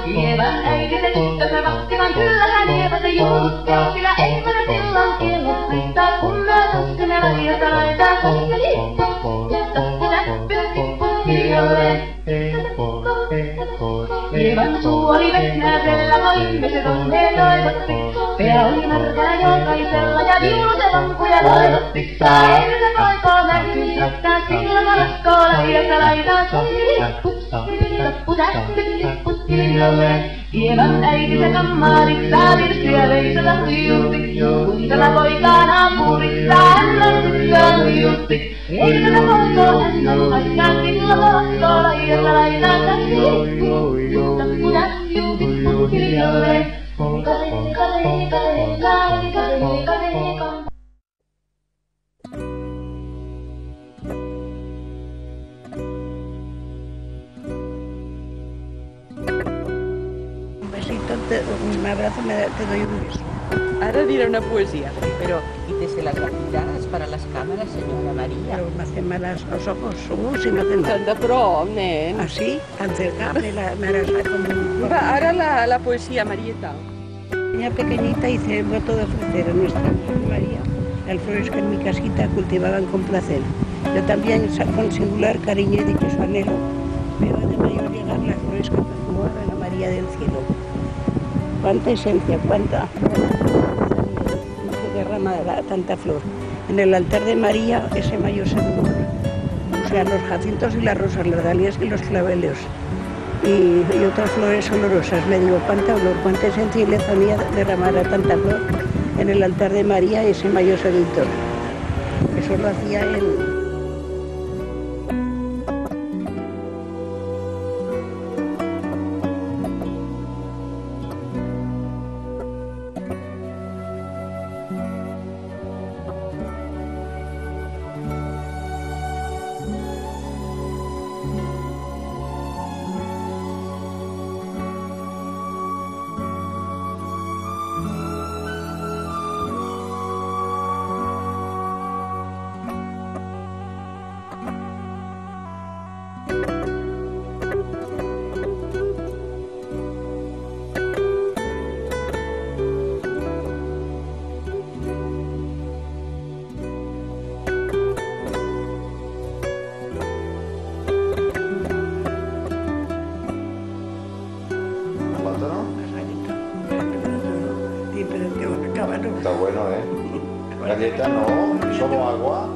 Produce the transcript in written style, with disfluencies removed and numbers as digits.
Lievän äidin tyttönsä vahtivan, kyllähän lievä se jututtaa, sillä ei mene silloin kiinni pitää, kun mä tassinen radiota laitaa, ja lippu, näppy, liialleen. Lievän suu oli vehnäisellä, kun ihmiset onneen toivotti, pää oli märkänä jokaisella, ja viulu se lampuja toivotti, saa ennen poikoo näkyy, että sillä mä laskoo lähiössä laitaa, lippu, näppy, liialleen. Lievän äiti se kammarittaa, virsiä veisata huijutti, kuuntella poikaa naapurittaa, hän on tyttöä huijutti. Ei tätä poikoo hän on laittaa, sillä mä laskoo lähiössä laitaa, lippu, näppy, liialleen. Un abrazo, te doy un beso. Ahora dirá una poesía, pero quítese las gafitas para las cámaras, señora María. Pero me hacen malas los ojos, si no hacen mal. Anda prou, nen. ¿Así? Tan cerca, me harás como un... Va, ahora la poesía, Marieta. Niña pequeñita hice el voto de ofrecer a nuestra Madre María las flores que en mi casita cultivaban con placer. Yo también, con singular cariño, he dicho su anhelo, veo de mayor llegar las flores que perfumaban a María del cielo. Cuánta esencia, cuánta derramada tanta flor. En el altar de María, ese mayor sabor. O sea, los jacintos y las rosas, las dalias y los claveles. Y otras flores olorosas. Le digo, cuánta olor, cuánta esencia y lezonía derramada tanta flor en el altar de María, ese mayor seductor. Eso lo hacía él. Está bueno, ¿eh? Galleta no, solo agua.